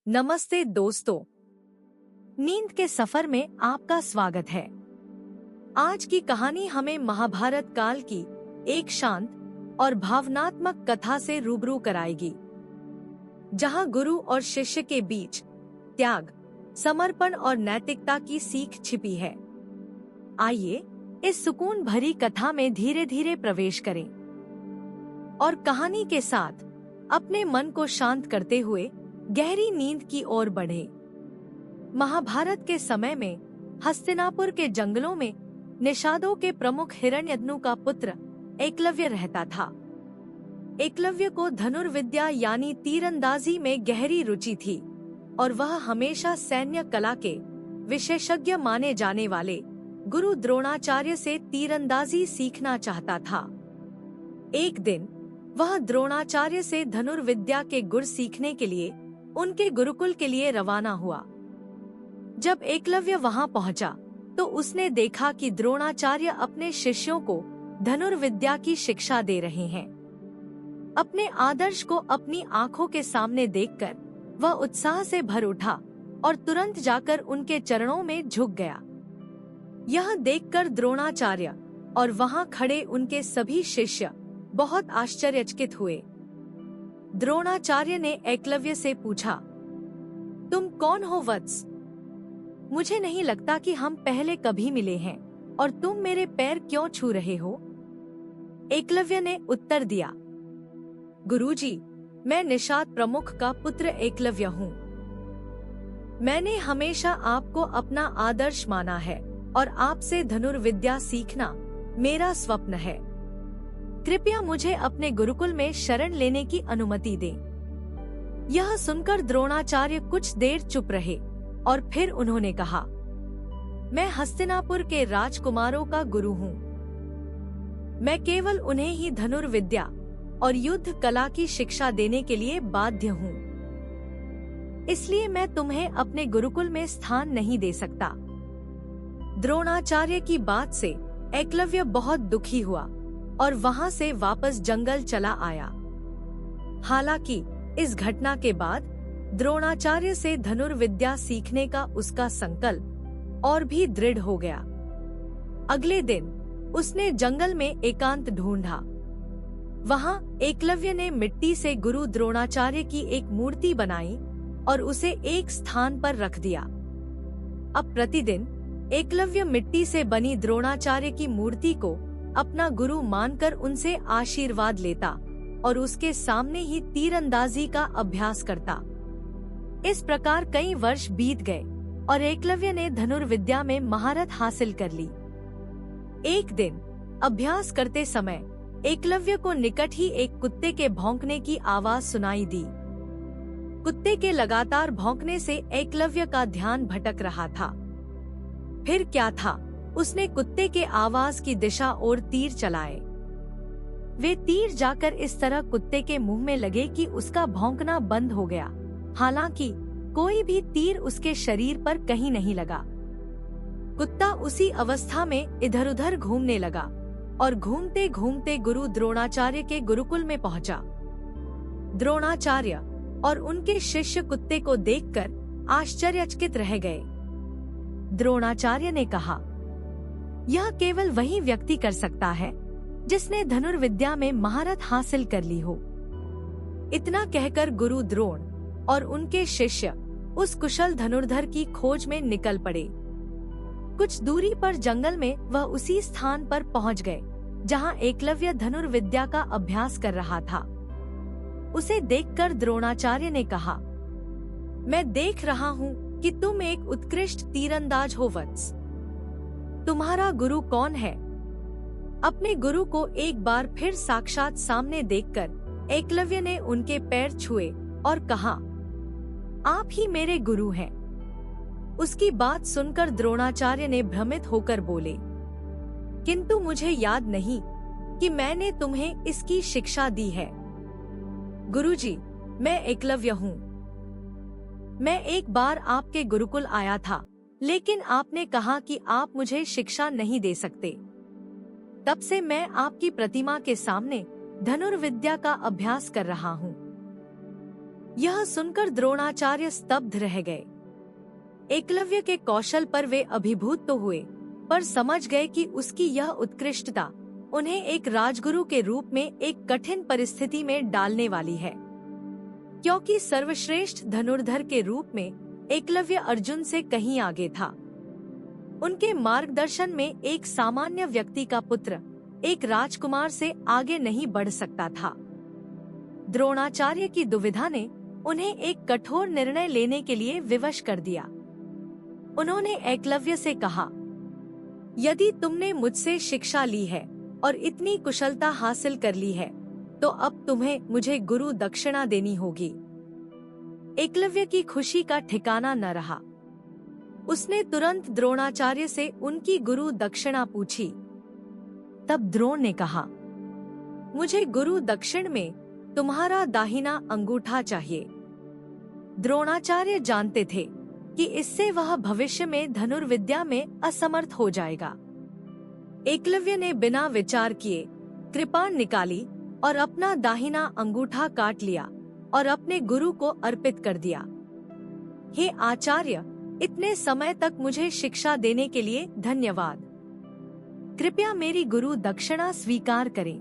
नमस्ते दोस्तों, नींद के सफर में आपका स्वागत है। आज की कहानी हमें महाभारत काल की एक शांत और भावनात्मक कथा से रूबरू कराएगी, जहां गुरु और शिष्य के बीच त्याग, समर्पण और नैतिकता की सीख छिपी है। आइए इस सुकून भरी कथा में धीरे धीरे प्रवेश करें और कहानी के साथ अपने मन को शांत करते हुए गहरी नींद की ओर बढ़े। महाभारत के समय में हस्तिनापुर के जंगलों में निषादों के प्रमुख हिरण्यदनु का पुत्र एकलव्य रहता था। एकलव्य को धनुर्विद्या यानी तीरंदाजी में गहरी रुचि थी और वह हमेशा सैन्य कला के विशेषज्ञ माने जाने वाले गुरु द्रोणाचार्य से तीरंदाजी सीखना चाहता था। एक दिन वह द्रोणाचार्य से धनुर्विद्या के गुर सीखने के लिए उनके गुरुकुल के लिए रवाना हुआ। जब एकलव्य वहां पहुंचा तो उसने देखा कि द्रोणाचार्य अपने शिष्यों को धनुर्विद्या की शिक्षा दे रहे हैं। अपने आदर्श को अपनी आंखों के सामने देखकर वह उत्साह से भर उठा और तुरंत जाकर उनके चरणों में झुक गया। यह देखकर द्रोणाचार्य और वहां खड़े उनके सभी शिष्य बहुत आश्चर्यचकित हुए। द्रोणाचार्य ने एकलव्य से पूछा, तुम कौन हो वत्स? मुझे नहीं लगता कि हम पहले कभी मिले हैं और तुम मेरे पैर क्यों छू रहे हो? एकलव्य ने उत्तर दिया, गुरुजी, मैं निषाद प्रमुख का पुत्र एकलव्य हूँ। मैंने हमेशा आपको अपना आदर्श माना है और आपसे धनुर्विद्या सीखना मेरा स्वप्न है। कृपया मुझे अपने गुरुकुल में शरण लेने की अनुमति दें। यह सुनकर द्रोणाचार्य कुछ देर चुप रहे और फिर उन्होंने कहा, मैं हस्तिनापुर के राजकुमारों का गुरु हूँ। मैं केवल उन्हें ही धनुर्विद्या और युद्ध कला की शिक्षा देने के लिए बाध्य हूँ। इसलिए मैं तुम्हें अपने गुरुकुल में स्थान नहीं दे सकता। द्रोणाचार्य की बात से एकलव्य बहुत दुखी हुआ और वहां से वापस जंगल चला आया। हालांकि इस घटना के बाद द्रोणाचार्य से धनुर्विद्या सीखने का उसका संकल्प और भी दृढ़ हो गया। अगले दिन उसने जंगल में एकांत ढूंढा। वहां एकलव्य ने मिट्टी से गुरु द्रोणाचार्य की एक मूर्ति बनाई और उसे एक स्थान पर रख दिया। अब प्रतिदिन एकलव्य मिट्टी से बनी द्रोणाचार्य की मूर्ति को अपना गुरु मानकर उनसे आशीर्वाद लेता और उसके सामने ही तीरंदाजी का अभ्यास करता। इस प्रकार कई वर्ष बीत गए और एकलव्य ने धनुर्विद्या में महारत हासिल कर ली। एक दिन अभ्यास करते समय एकलव्य को निकट ही एक कुत्ते के भौंकने की आवाज सुनाई दी। कुत्ते के लगातार भौंकने से एकलव्य का ध्यान भटक रहा था। फिर क्या था, उसने कुत्ते के आवाज की दिशा ओर तीर चलाए। वे तीर जाकर इस तरह कुत्ते के मुंह में लगे कि उसका भौंकना बंद हो गया। हालांकि कोई भी तीर उसके शरीर पर कहीं नहीं लगा। कुत्ता उसी अवस्था में इधर उधर घूमने लगा और घूमते घूमते गुरु द्रोणाचार्य के गुरुकुल में पहुंचा। द्रोणाचार्य और उनके शिष्य कुत्ते को देखकर आश्चर्यचकित रह गए। द्रोणाचार्य ने कहा, यह केवल वही व्यक्ति कर सकता है जिसने धनुर्विद्या में महारत हासिल कर ली हो। इतना कहकर गुरु द्रोण और उनके शिष्य उस कुशल धनुर्धर की खोज में निकल पड़े। कुछ दूरी पर जंगल में वह उसी स्थान पर पहुंच गए जहां एकलव्य धनुर्विद्या का अभ्यास कर रहा था। उसे देखकर द्रोणाचार्य ने कहा, मैं देख रहा हूँ कि तुम एक उत्कृष्ट तीरंदाज हो वत्स। तुम्हारा गुरु कौन है? अपने गुरु को एक बार फिर साक्षात सामने देखकर एकलव्य ने उनके पैर छुए और कहा, आप ही मेरे गुरु हैं। उसकी बात सुनकर द्रोणाचार्य ने भ्रमित होकर बोले, किंतु मुझे याद नहीं कि मैंने तुम्हें इसकी शिक्षा दी है। गुरुजी, मैं एकलव्य हूँ। मैं एक बार आपके गुरुकुल आया था, लेकिन आपने कहा कि आप मुझे शिक्षा नहीं दे सकते। तब से मैं आपकी प्रतिमा के सामने धनुर्विद्या का अभ्यास कर रहा हूँ। यह सुनकर द्रोणाचार्य स्तब्ध रह गए। एकलव्य के कौशल पर वे अभिभूत तो हुए, पर समझ गए कि उसकी यह उत्कृष्टता उन्हें एक राजगुरु के रूप में एक कठिन परिस्थिति में डालने वाली है, क्योंकि सर्वश्रेष्ठ धनुर्धर के रूप में एकलव्य अर्जुन से कहीं आगे था। उनके मार्गदर्शन में एक सामान्य व्यक्ति का पुत्र एक राजकुमार से आगे नहीं बढ़ सकता था। द्रोणाचार्य की दुविधा ने उन्हें एक कठोर निर्णय लेने के लिए विवश कर दिया। उन्होंने एकलव्य से कहा, यदि तुमने मुझसे शिक्षा ली है और इतनी कुशलता हासिल कर ली है, तो अब तुम्हें मुझे गुरु दक्षिणा देनी होगी। एकलव्य की खुशी का ठिकाना न रहा। उसने तुरंत द्रोणाचार्य से उनकी गुरु दक्षिणा पूछी। तब द्रोण ने कहा, मुझे गुरु दक्षिण में तुम्हारा दाहिना अंगूठा चाहिए। द्रोणाचार्य जानते थे कि इससे वह भविष्य में धनुर्विद्या में असमर्थ हो जाएगा। एकलव्य ने बिना विचार किए कृपाण निकाली और अपना दाहिना अंगूठा काट लिया और अपने गुरु को अर्पित कर दिया। हे आचार्य, इतने समय तक मुझे शिक्षा देने के लिए धन्यवाद। कृपया मेरी गुरु दक्षिणा स्वीकार करें।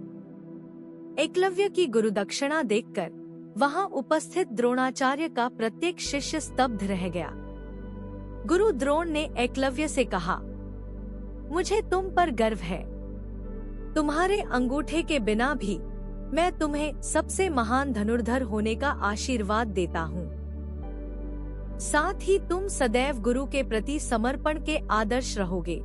एकलव्य की गुरु दक्षिणा देखकर वहां उपस्थित द्रोणाचार्य का प्रत्येक शिष्य स्तब्ध रह गया। गुरु द्रोण ने एकलव्य से कहा, मुझे तुम पर गर्व है। तुम्हारे अंगूठे के बिना भी मैं तुम्हें सबसे महान धनुर्धर होने का आशीर्वाद देता हूँ। साथ ही तुम सदैव गुरु के प्रति समर्पण के आदर्श रहोगे।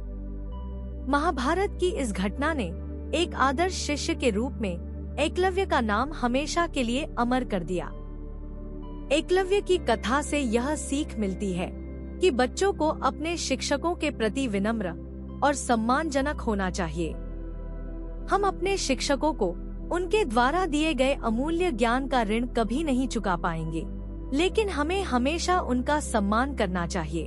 महाभारत की इस घटना ने एक आदर्श शिष्य के रूप में एकलव्य का नाम हमेशा के लिए अमर कर दिया। एकलव्य की कथा से यह सीख मिलती है कि बच्चों को अपने शिक्षकों के प्रति विनम्र और सम्मानजनक होना चाहिए। हम अपने शिक्षकों को उनके द्वारा दिए गए अमूल्य ज्ञान का ऋण कभी नहीं चुका पाएंगे, लेकिन हमें हमेशा उनका सम्मान करना चाहिए।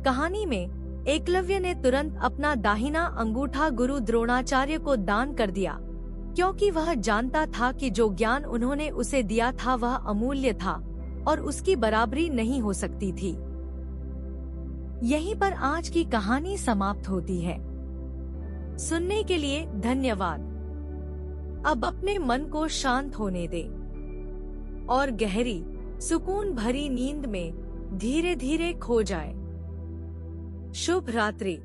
कहानी में एकलव्य ने तुरंत अपना दाहिना अंगूठा गुरु द्रोणाचार्य को दान कर दिया, क्योंकि वह जानता था कि जो ज्ञान उन्होंने उसे दिया था वह अमूल्य था और उसकी बराबरी नहीं हो सकती थी। यहीं पर आज की कहानी समाप्त होती है। सुनने के लिए धन्यवाद। अब अपने मन को शांत होने दे और गहरी सुकून भरी नींद में धीरे धीरे खो जाए। शुभ रात्रि।